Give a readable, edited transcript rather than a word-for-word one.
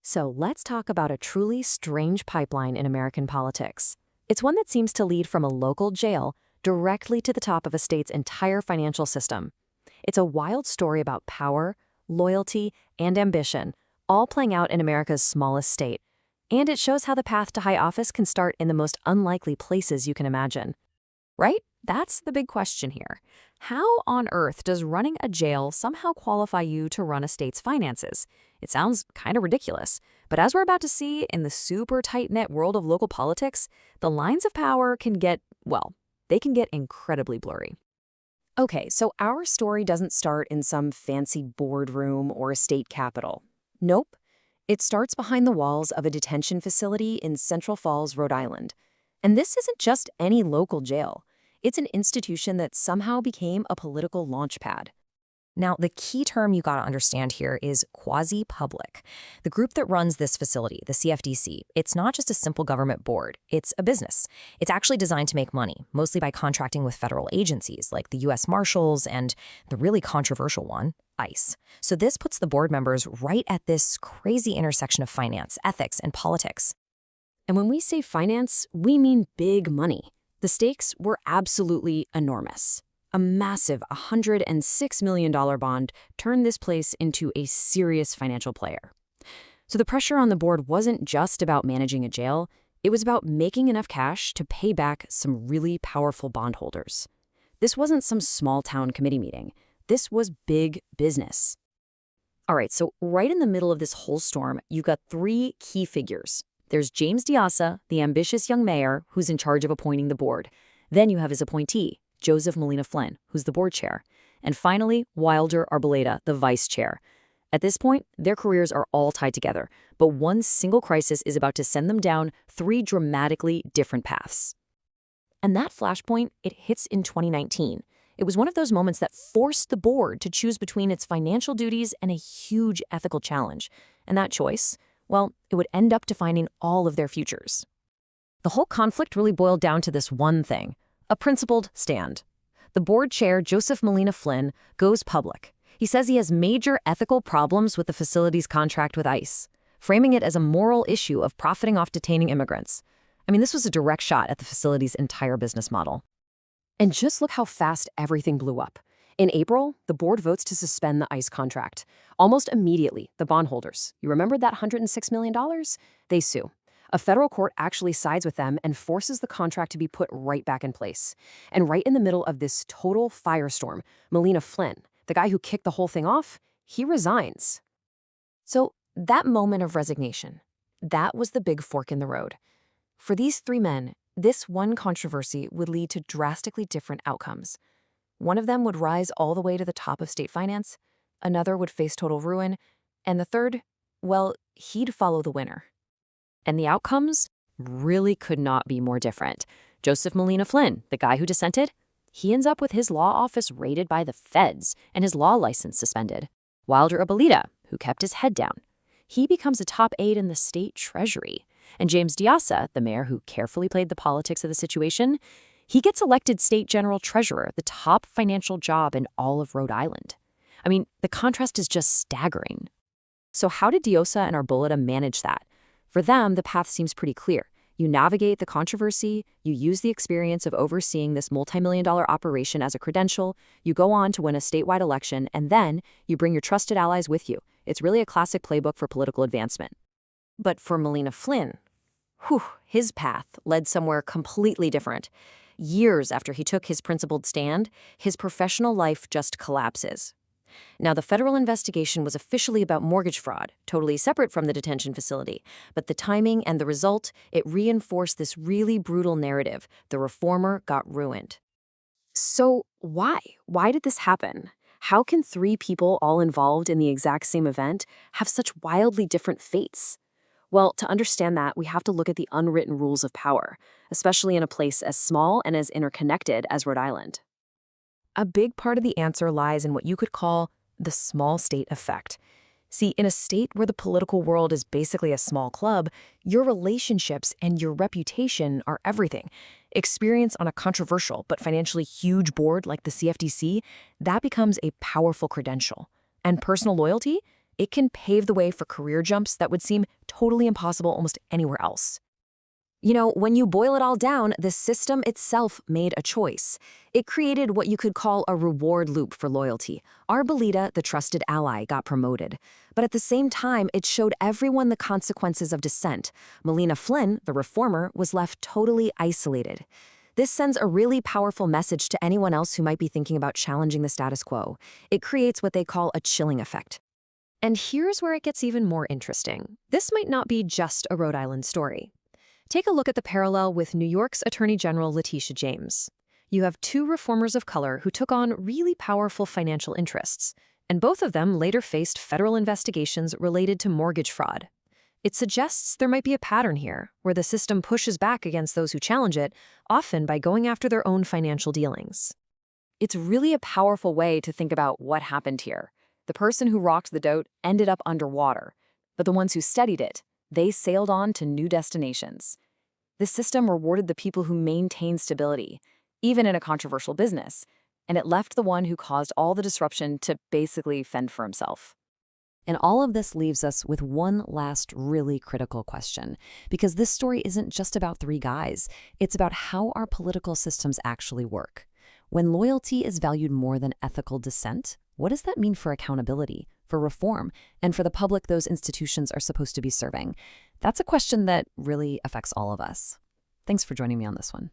So let's talk about a truly strange pipeline in American politics. It's one that seems to lead from a local jail directly to the top of a state's entire financial system. It's a wild story about power, loyalty, and ambition, all playing out in America's smallest state. And it shows how the path to high office can start in the most unlikely places you can imagine. Right? That's the big question here. How on earth does running a jail somehow qualify you to run a state's finances? It sounds kind of ridiculous, but as we're about to see in the super tight-knit world of local politics, the lines of power can get, well, they can get incredibly blurry. Okay, so our story doesn't start in some fancy boardroom or a state capitol. Nope. It starts behind the walls of a detention facility in Central Falls, Rhode Island. And this isn't just any local jail. It's an institution that somehow became a political launchpad. Now, the key term you got to understand here is quasi-public. The group that runs this facility, the CFDC, it's not just a simple government board, it's a business. It's actually designed to make money, mostly by contracting with federal agencies like the U.S. Marshals and the really controversial one, ICE. So this puts the board members right at this crazy intersection of finance, ethics, and politics. And when we say finance, we mean big money. The stakes were absolutely enormous. A massive $106 million bond turned this place into a serious financial player. So the pressure on the board wasn't just about managing a jail, it was about making enough cash to pay back some really powerful bondholders. This wasn't some small-town committee meeting. This was big business. All right, so right in the middle of this whole storm, you got three key figures. There's James Diasa, the ambitious young mayor who's in charge of appointing the board. Then you have his appointee, Joseph Molina Flynn, who's the board chair. And finally, Wilder Arboleda, the vice chair. At this point, their careers are all tied together, but one single crisis is about to send them down three dramatically different paths. And that flashpoint, it hits in 2019. It was one of those moments that forced the board to choose between its financial duties and a huge ethical challenge. And that choice, well, it would end up defining all of their futures. The whole conflict really boiled down to this one thing: a principled stand. The board chair, Joseph Molina Flynn, goes public. He says he has major ethical problems with the facility's contract with ICE, framing it as a moral issue of profiting off detaining immigrants. I mean, this was a direct shot at the facility's entire business model. And just look how fast everything blew up. In April, the board votes to suspend the ICE contract. Almost immediately, the bondholders, you remember that $106 million? They sue. A federal court actually sides with them and forces the contract to be put right back in place. And right in the middle of this total firestorm, Molina Flynn, the guy who kicked the whole thing off, he resigns. So that moment of resignation, that was the big fork in the road. For these three men, this one controversy would lead to drastically different outcomes. One of them would rise all the way to the top of state finance, another would face total ruin, and the third, well, he'd follow the winner. And the outcomes really could not be more different. Joseph Molina Flynn, the guy who dissented, he ends up with his law office raided by the feds and his law license suspended. Wilder Arboleda, who kept his head down, he becomes a top aide in the State Treasury. And James Diasa, the mayor who carefully played the politics of the situation, he gets elected state general treasurer, the top financial job in all of Rhode Island. I mean, the contrast is just staggering. So how did Diasa and Arboleda manage that? For them, the path seems pretty clear. You navigate the controversy, you use the experience of overseeing this multi-million-dollar operation as a credential, you go on to win a statewide election, and then you bring your trusted allies with you. It's really a classic playbook for political advancement. But for Molina Flynn, his path led somewhere completely different. Years after he took his principled stand, his professional life just collapses. Now, the federal investigation was officially about mortgage fraud, totally separate from the detention facility. But the timing and the result, it reinforced this really brutal narrative. The reformer got ruined. So why? Why did this happen? How can three people all involved in the exact same event have such wildly different fates? Well, to understand that, we have to look at the unwritten rules of power, especially in a place as small and as interconnected as Rhode Island. A big part of the answer lies in what you could call the small state effect. See, in a state where the political world is basically a small club, your relationships and your reputation are everything. Experience on a controversial but financially huge board like the CFDC, that becomes a powerful credential. And personal loyalty? it can pave the way for career jumps that would seem totally impossible almost anywhere else. You know, when you boil it all down, the system itself made a choice. It created what you could call a reward loop for loyalty. Arboleda, the trusted ally, got promoted. But at the same time, it showed everyone the consequences of dissent. Melina Flynn, the reformer, was left totally isolated. This sends a really powerful message to anyone else who might be thinking about challenging the status quo. It creates what they call a chilling effect. And here's where it gets even more interesting. This might not be just a Rhode Island story. Take a look at the parallel with New York's Attorney General Letitia James. You have two reformers of color who took on really powerful financial interests, and both of them later faced federal investigations related to mortgage fraud. It suggests there might be a pattern here, where the system pushes back against those who challenge it, often by going after their own financial dealings. It's really a powerful way to think about what happened here. The person who rocked the boat ended up underwater, but the ones who steadied it, they sailed on to new destinations. The system rewarded the people who maintained stability, even in a controversial business, and it left the one who caused all the disruption to basically fend for himself. And all of this leaves us with one last really critical question, because this story isn't just about three guys. It's about how our political systems actually work. When loyalty is valued more than ethical dissent, what does that mean for accountability, for reform, and for the public those institutions are supposed to be serving? That's a question that really affects all of us. Thanks for joining me on this one.